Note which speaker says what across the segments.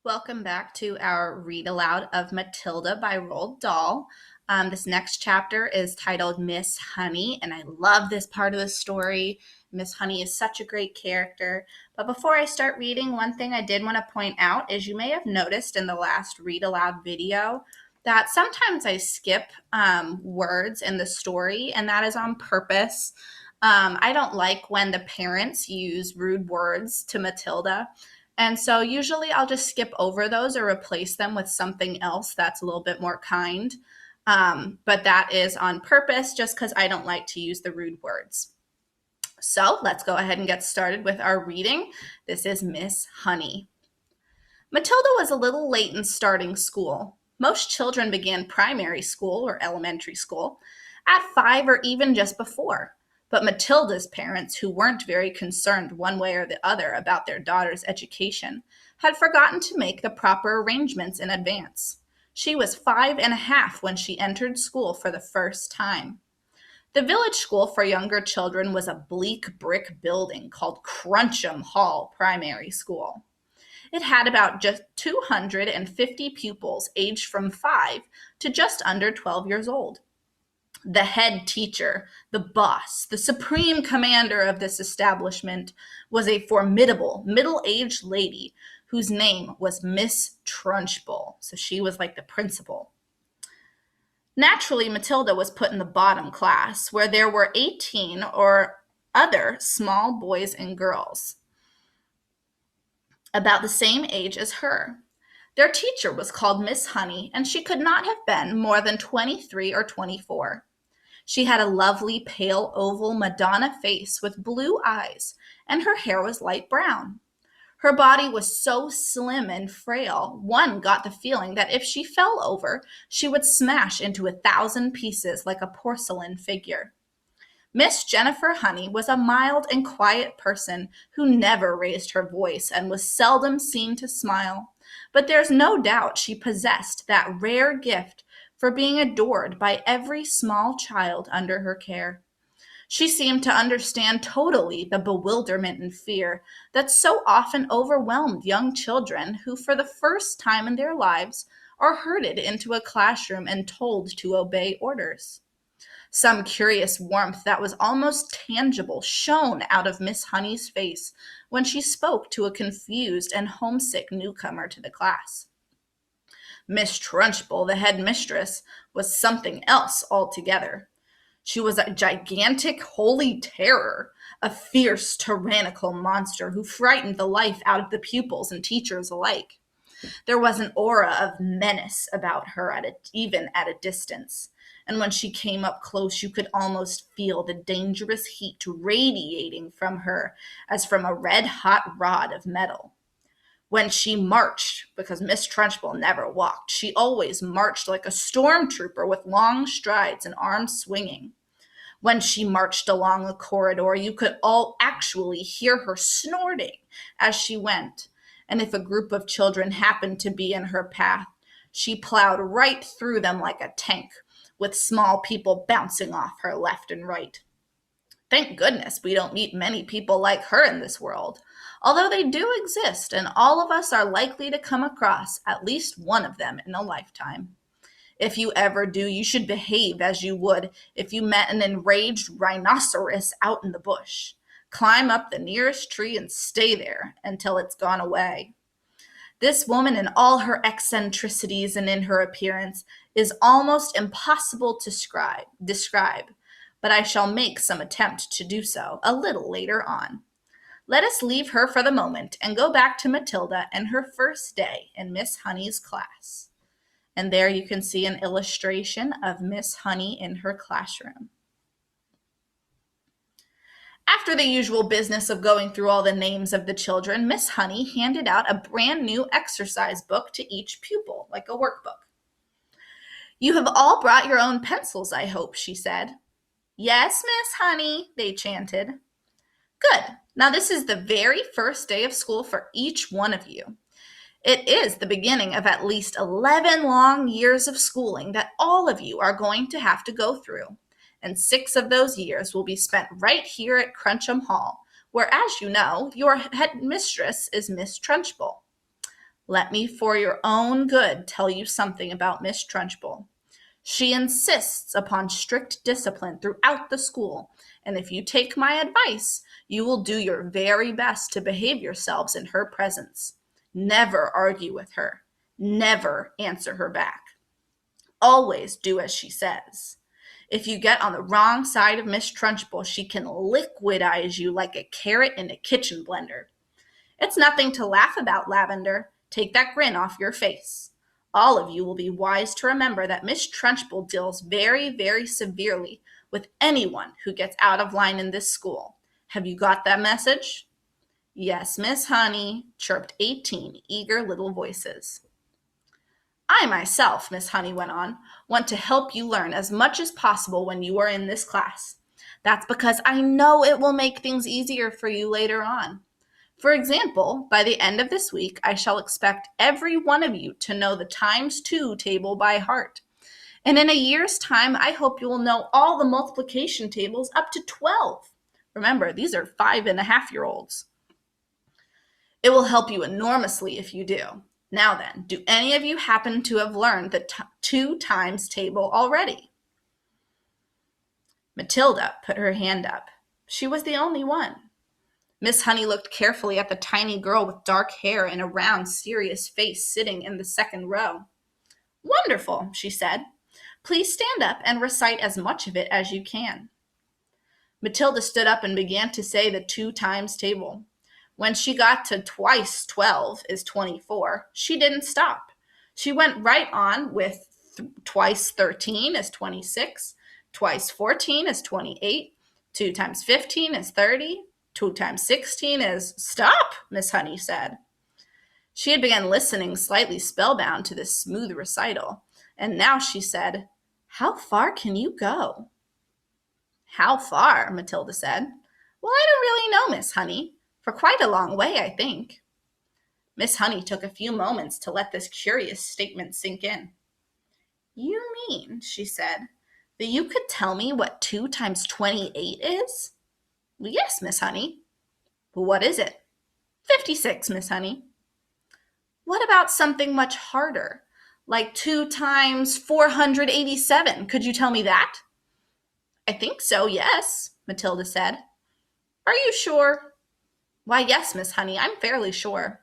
Speaker 1: Welcome back to our read aloud of Matilda by Roald Dahl. This next chapter is titled Miss Honey, and I love this part of the story. Miss Honey is such a great character. But before I start reading, one thing I did want to point out is you may have noticed in the last read aloud video that sometimes I skip words in the story, and that is on purpose. I don't like when the parents use rude words to Matilda. And so usually I'll just skip over those or replace them with something else that's a little bit more kind. But that is on purpose just because I don't like to use the rude words. So let's go ahead and get started with our reading. This is Miss Honey. Matilda was a little late in starting school. Most children began primary school or elementary school at 5 or even just before. But Matilda's parents, who weren't very concerned one way or the other about their daughter's education, had forgotten to make the proper arrangements in advance. She was 5 and a half when she entered school for the first time. The village school for younger children was a bleak brick building called Cruncham Hall Primary School. It had about just 250 pupils aged from 5 to just under 12 years old. The head teacher, the boss, the supreme commander of this establishment was a formidable middle-aged lady whose name was Miss Trunchbull. So she was like the principal. Naturally, Matilda was put in the bottom class, where there were 18 or other small boys and girls about the same age as her. Their teacher was called Miss Honey, and she could not have been more than 23 or 24. She had a lovely, pale, oval Madonna face with blue eyes, and her hair was light brown. Her body was so slim and frail, one got the feeling that if she fell over, she would smash into 1,000 pieces like a porcelain figure. Miss Jennifer Honey was a mild and quiet person who never raised her voice and was seldom seen to smile. But there's no doubt she possessed that rare gift for being adored by every small child under her care. She seemed to understand totally the bewilderment and fear that so often overwhelmed young children who, for the first time in their lives, are herded into a classroom and told to obey orders. Some curious warmth that was almost tangible shone out of Miss Honey's face when she spoke to a confused and homesick newcomer to the class. Miss Trunchbull, the head mistress, was something else altogether. She was a gigantic holy terror, a fierce, tyrannical monster who frightened the life out of the pupils and teachers alike. There was an aura of menace about her even at a distance, and when she came up close, you could almost feel the dangerous heat radiating from her as from a red-hot rod of metal. When she marched, because Miss Trunchbull never walked, she always marched like a stormtrooper with long strides and arms swinging. When she marched along a corridor, you could all actually hear her snorting as she went. And if a group of children happened to be in her path, she plowed right through them like a tank, with small people bouncing off her left and right. Thank goodness we don't meet many people like her in this world, although they do exist, and all of us are likely to come across at least one of them in a lifetime. If you ever do, you should behave as you would if you met an enraged rhinoceros out in the bush. Climb up the nearest tree and stay there until it's gone away. This woman, in all her eccentricities and in her appearance, is almost impossible to describe, but I shall make some attempt to do so a little later on. Let us leave her for the moment and go back to Matilda and her first day in Miss Honey's class. And there you can see an illustration of Miss Honey in her classroom. After the usual business of going through all the names of the children, Miss Honey handed out a brand new exercise book to each pupil, like a workbook. "You have all brought your own pencils, I hope," she said. "Yes, Miss Honey," they chanted. "Good. Now this is the very first day of school for each one of you. It is the beginning of at least 11 long years of schooling that all of you are going to have to go through. And 6 of those years will be spent right here at Cruncham Hall, where, as you know, your head mistress is Miss Trunchbull. Let me, for your own good, tell you something about Miss Trunchbull. She insists upon strict discipline throughout the school, and if you take my advice, you will do your very best to behave yourselves in her presence. Never argue with her. Never answer her back. Always do as she says. If you get on the wrong side of Miss Trunchbull, she can liquidize you like a carrot in a kitchen blender. It's nothing to laugh about, Lavender. Take that grin off your face. All of you will be wise to remember that Miss Trunchbull deals very, very severely with anyone who gets out of line in this school. Have you got that message? Yes, Miss Honey, chirped 18 eager little voices. I myself, Miss Honey went on, want to help you learn as much as possible when you are in this class. That's because I know it will make things easier for you later on. For example, by the end of this week, I shall expect every one of you to know the times 2 table by heart. And in a year's time, I hope you will know all the multiplication tables up to 12. Remember, these are 5.5-year-olds. It will help you enormously if you do. Now then, do any of you happen to have learned the 2 times table already? Matilda put her hand up. She was the only one. Miss Honey looked carefully at the tiny girl with dark hair and a round, serious face sitting in the second row. Wonderful, she said. Please stand up and recite as much of it as you can. Matilda stood up and began to say the 2 times table. When she got to twice 12 is 24, she didn't stop. She went right on with twice 13 is 26, twice 14 is 28, 2 times 15 is 30, 2 times 16 is... Stop, Miss Honey said. She had begun listening slightly spellbound to this smooth recital, and now she said, How far can you go? How far, Matilda said. Well, I don't really know, Miss Honey. For quite a long way, I think. Miss Honey took a few moments to let this curious statement sink in. You mean, she said, that you could tell me what 2 times 28 is? Yes, Miss Honey. But what is it? 56, Miss Honey. What about something much harder, like 2 times 487? Could you tell me that? I think so, yes, Matilda said. Are you sure? Why, yes, Miss Honey, I'm fairly sure.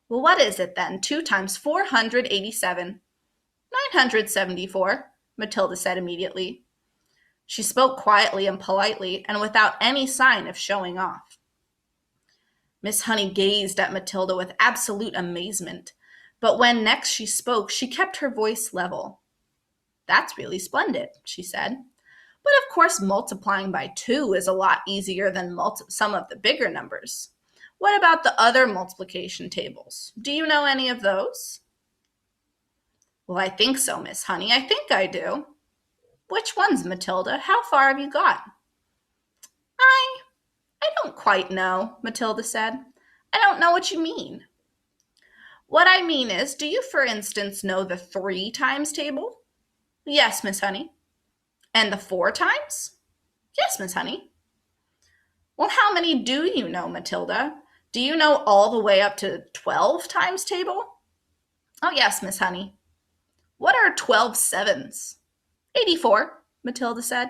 Speaker 1: Well, what is it then? 2 times 487. 974, Matilda said immediately. She spoke quietly and politely, and without any sign of showing off. Miss Honey gazed at Matilda with absolute amazement, but when next she spoke, she kept her voice level. That's really splendid, she said. But of course, multiplying by 2 is a lot easier than some of the bigger numbers. What about the other multiplication tables? Do you know any of those? Well, I think so, Miss Honey. I think I do. Which ones, Matilda? How far have you got? I don't quite know, Matilda said. I don't know what you mean. What I mean is, do you, for instance, know the 3 times table? Yes, Miss Honey. And the 4 times? Yes, Miss Honey. Well, how many do you know, Matilda? Do you know all the way up to 12 times table? Oh, yes, Miss Honey. What are 12 sevens? 84, Matilda said.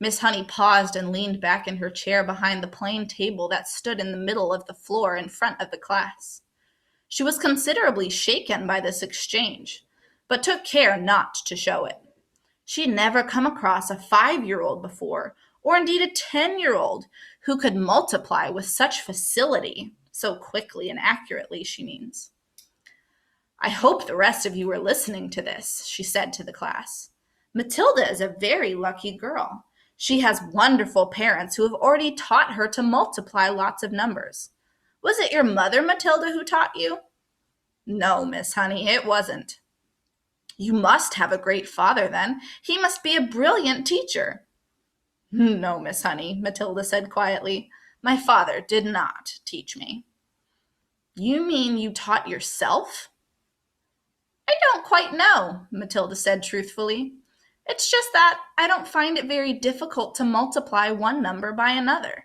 Speaker 1: Miss Honey paused and leaned back in her chair behind the plain table that stood in the middle of the floor in front of the class. She was considerably shaken by this exchange, but took care not to show it. She had never come across a 5-year-old before, or indeed a 10-year-old, who could multiply with such facility, so quickly and accurately, she means. I hope the rest of you are listening to this, she said to the class. Matilda is a very lucky girl. She has wonderful parents who have already taught her to multiply lots of numbers. Was it your mother, Matilda, who taught you? No, Miss Honey, it wasn't. You must have a great father, then. He must be a brilliant teacher. No, Miss Honey, Matilda said quietly. My father did not teach me. You mean you taught yourself? I don't quite know, Matilda said truthfully. It's just that I don't find it very difficult to multiply one number by another.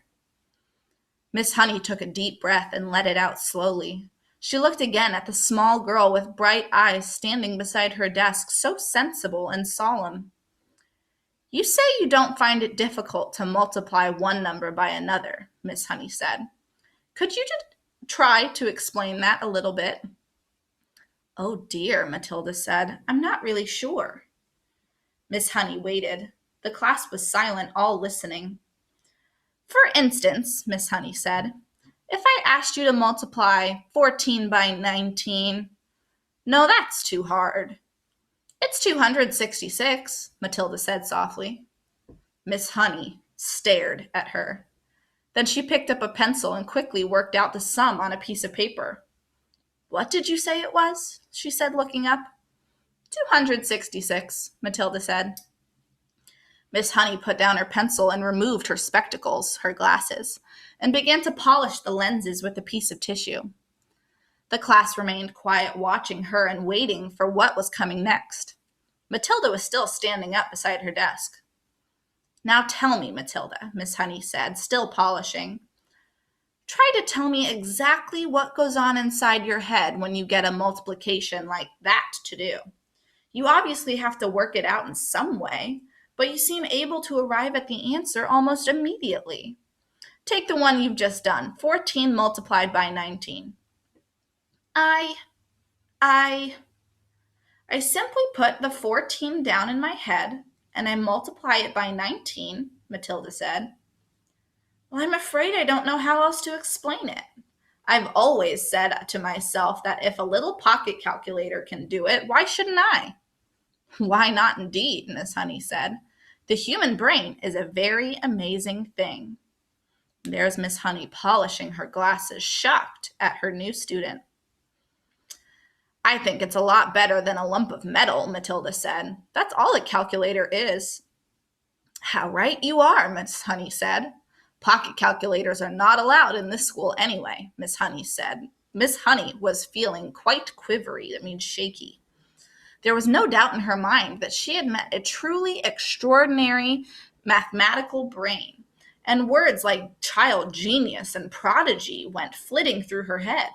Speaker 1: Miss Honey took a deep breath and let it out slowly. She looked again at the small girl with bright eyes standing beside her desk, so sensible and solemn. You say you don't find it difficult to multiply one number by another, Miss Honey said. Could you just try to explain that a little bit? Oh dear, Matilda said. I'm not really sure. Miss Honey waited. The class was silent, all listening. For instance, Miss Honey said, if I asked you to multiply 14 by 19, no, that's too hard. It's 266, Matilda said softly. Miss Honey stared at her. Then she picked up a pencil and quickly worked out the sum on a piece of paper. What did you say it was? She said, looking up. 266, Matilda said. Miss Honey put down her pencil and removed her spectacles, her glasses, and began to polish the lenses with a piece of tissue. The class remained quiet, watching her and waiting for what was coming next. Matilda was still standing up beside her desk. Now tell me, Matilda, Miss Honey said, still polishing. Try to tell me exactly what goes on inside your head when you get a multiplication like that to do. You obviously have to work it out in some way, but you seem able to arrive at the answer almost immediately. Take the one you've just done, 14 multiplied by 19. I simply put the 14 down in my head and I multiply it by 19, Matilda said. Well, I'm afraid I don't know how else to explain it. I've always said to myself that if a little pocket calculator can do it, why shouldn't I? Why not indeed, Miss Honey said. The human brain is a very amazing thing. There's Miss Honey polishing her glasses, shocked at her new student. I think it's a lot better than a lump of metal, Matilda said. That's all a calculator is. How right you are, Miss Honey said. Pocket calculators are not allowed in this school anyway, Miss Honey said. Miss Honey was feeling quite quivery, that means shaky. There was no doubt in her mind that she had met a truly extraordinary mathematical brain, and words like child genius and prodigy went flitting through her head.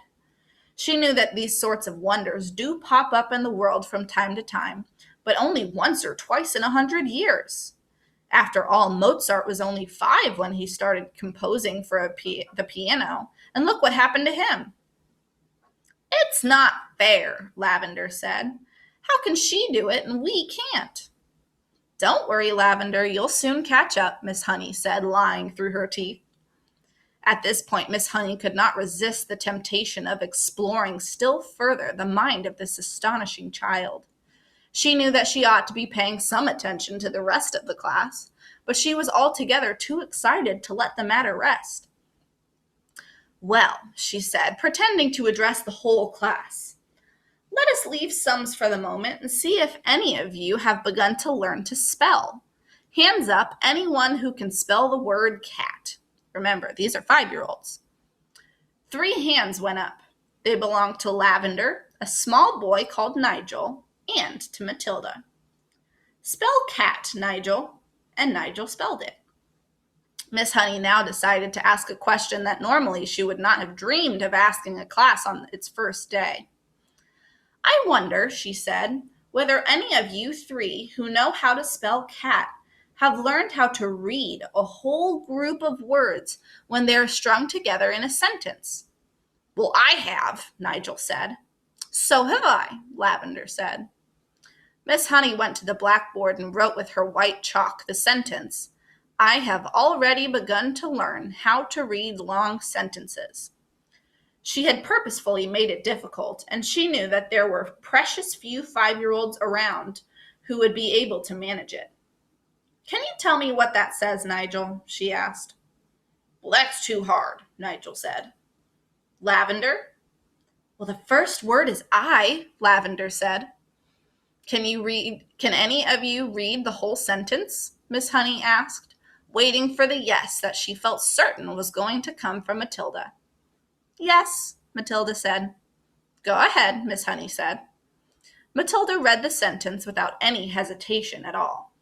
Speaker 1: She knew that these sorts of wonders do pop up in the world from time to time, but only once or twice in 100 years. After all, Mozart was only 5 when he started composing for the piano, and look what happened to him. It's not fair, Lavender said. How can she do it and we can't? Don't worry, Lavender, you'll soon catch up, Miss Honey said, lying through her teeth. At this point, Miss Honey could not resist the temptation of exploring still further the mind of this astonishing child. She knew that she ought to be paying some attention to the rest of the class, but she was altogether too excited to let the matter rest. Well, she said, pretending to address the whole class, let us leave sums for the moment and see if any of you have begun to learn to spell. Hands up, anyone who can spell the word cat. Remember, these are 5-year-olds. 3 hands went up. They belonged to Lavender, a small boy called Nigel, and to Matilda. Spell cat, Nigel, and Nigel spelled it. Miss Honey now decided to ask a question that normally she would not have dreamed of asking a class on its first day. I wonder, she said, whether any of you 3 who know how to spell cat have learned how to read a whole group of words when they are strung together in a sentence. Well, I have, Nigel said. So have I, Lavender said. Miss Honey went to the blackboard and wrote with her white chalk the sentence, I have already begun to learn how to read long sentences. She had purposefully made it difficult, and she knew that there were precious few 5-year-olds around who would be able to manage it. Can you tell me what that says, Nigel? She asked. Well, that's too hard, Nigel said. Lavender? Well, the first word is I, Lavender said. Can any of you read the whole sentence? Miss Honey asked, waiting for the yes that she felt certain was going to come from Matilda. Yes, Matilda said. Go ahead, Miss Honey said. Matilda read the sentence without any hesitation at all.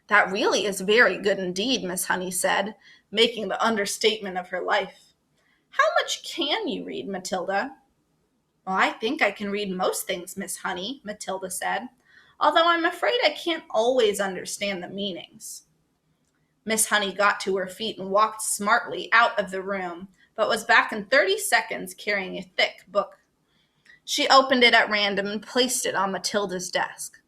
Speaker 1: That really is very good indeed, Miss Honey said, making the understatement of her life. How much can you read, Matilda? Well, I think I can read most things, Miss Honey, Matilda said, although I'm afraid I can't always understand the meanings. Miss Honey got to her feet and walked smartly out of the room, but was back in 30 seconds carrying a thick book. She opened it at random and placed it on Matilda's desk.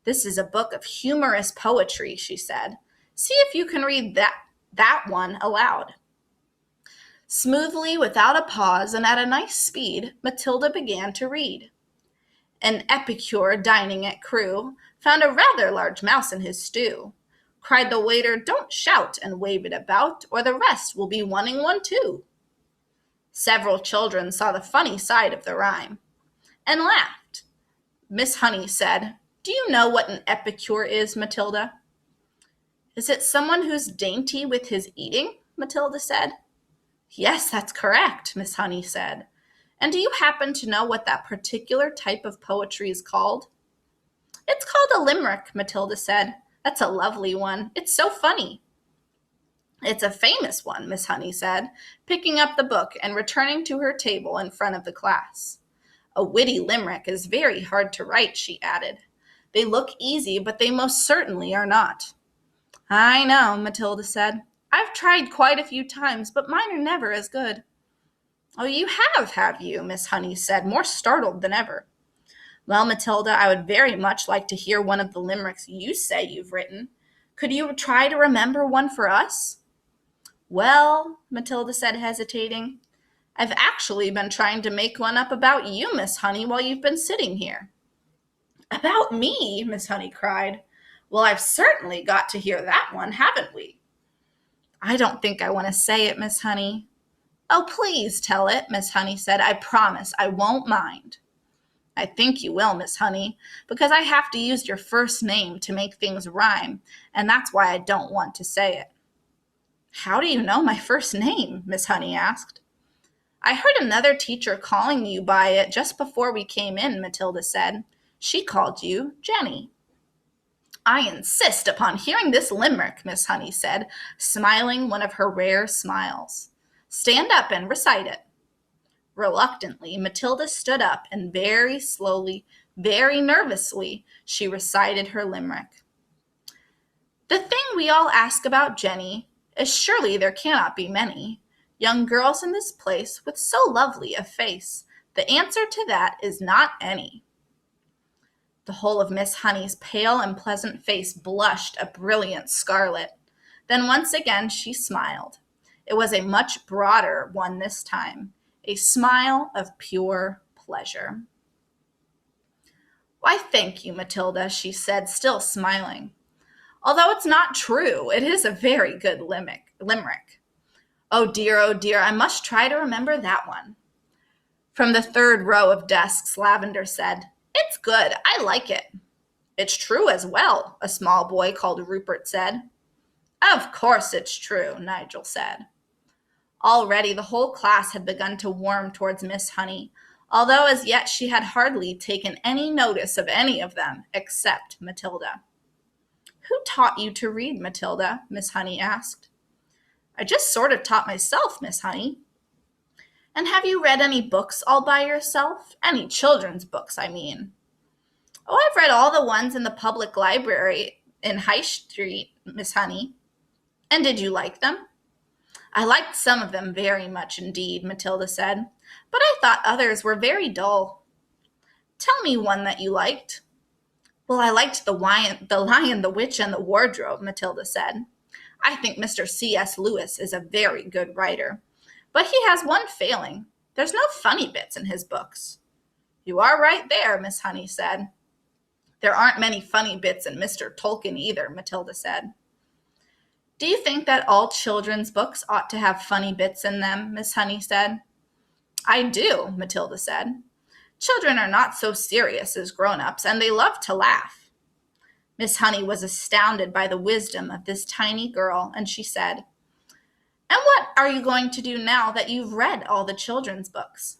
Speaker 1: "This is a book of humorous poetry," she said. "See if you can read that one aloud." Smoothly, without a pause, and at a nice speed, Matilda began to read. "An epicure dining at Crewe found a rather large mouse in his stew. Cried the waiter, 'Don't shout and wave it about, or the rest will be wanting one too.'" Several children saw the funny side of the rhyme and laughed. Miss Honey said, "Do you know what an epicure is, Matilda?" "Is it someone who's dainty with his eating?" Matilda said. "Yes, that's correct," Miss Honey said. "And do you happen to know what that particular type of poetry is called?" "It's called a limerick," Matilda said. "That's a lovely one. It's so funny." "It's a famous one," Miss Honey said, picking up the book and returning to her table in front of the class. "A witty limerick is very hard to write," she added. "They look easy, but they most certainly are not." "I know," Matilda said. "I've tried quite a few times, but mine are never as good." "Oh, you have you?" Miss Honey said, more startled than ever. "Well, Matilda, I would very much like to hear one of the limericks you say you've written. Could you try to remember one for us?" "Well," Matilda said, hesitating, "I've actually been trying to make one up about you, Miss Honey, while you've been sitting here." "About me?" Miss Honey cried. "Well, I've certainly got to hear that one, haven't we?" "I don't think I want to say it, Miss Honey." "Oh, please tell it," Miss Honey said. "I promise I won't mind." "I think you will, Miss Honey, because I have to use your first name to make things rhyme, and that's why I don't want to say it." "How do you know my first name?" Miss Honey asked. "I heard another teacher calling you by it just before we came in," Matilda said. "She called you Jenny." "I insist upon hearing this limerick," Miss Honey said, smiling one of her rare smiles. "Stand up and recite it." Reluctantly, Matilda stood up and very slowly, very nervously, she recited her limerick. "The thing we all ask about Jenny is surely there cannot be many young girls in this place with so lovely a face. The answer to that is not any." The whole of Miss Honey's pale and pleasant face blushed a brilliant scarlet. Then once again she smiled. It was a much broader one this time, a smile of pure pleasure. "Why, thank you, Matilda," she said, still smiling. "Although it's not true, it is a very good limerick. Oh dear, I must try to remember that one." From the third row of desks, Lavender said, "It's good, I like it." "It's true as well," a small boy called Rupert said. "Of course it's true," Nigel said. Already the whole class had begun to warm towards Miss Honey, although as yet she had hardly taken any notice of any of them except Matilda. "Who taught you to read, Matilda?" Miss Honey asked. "I just sort of taught myself, Miss Honey." "And have you read any books all by yourself? Any children's books, I mean?" "Oh, I've read all the ones in the public library in High Street, Miss Honey." "And did you like them?" "I liked some of them very much indeed," Matilda said, "but I thought others were very dull." "Tell me one that you liked." "Well, I liked the Lion, the Witch, and the Wardrobe," Matilda said. "I think Mr. C.S. Lewis is a very good writer, but he has one failing. There's no funny bits in his books." "You are right there," Miss Honey said. "There aren't many funny bits in Mr. Tolkien either," Matilda said. "Do you think that all children's books ought to have funny bits in them?" Miss Honey said. "I do," Matilda said. "Children are not so serious as grown-ups, and they love to laugh." Miss Honey was astounded by the wisdom of this tiny girl, and she said, "And what are you going to do now that you've read all the children's books?"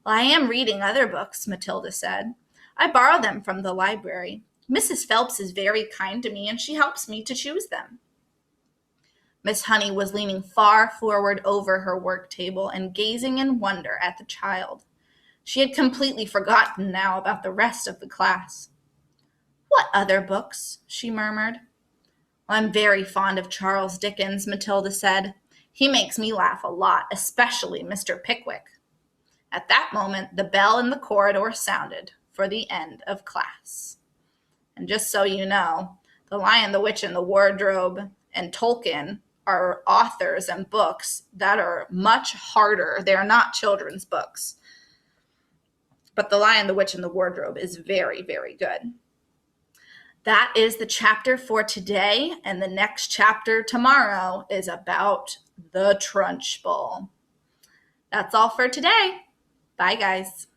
Speaker 1: "Well, I am reading other books," Matilda said. "I borrow them from the library. Mrs. Phelps is very kind to me, and she helps me to choose them." Miss Honey was leaning far forward over her work table and gazing in wonder at the child. She had completely forgotten now about the rest of the class. "What other books?" she murmured. "I'm very fond of Charles Dickens," Matilda said. "He makes me laugh a lot, especially Mr. Pickwick." At that moment, the bell in the corridor sounded for the end of class. And just so you know, The Lion, the Witch, and the Wardrobe and Tolkien are authors and books that are much harder. They are not children's books. But The Lion, the Witch, and the Wardrobe is very, very good. That is the chapter for today, and the next chapter tomorrow is about the Trunchbull. That's all for today. Bye, guys.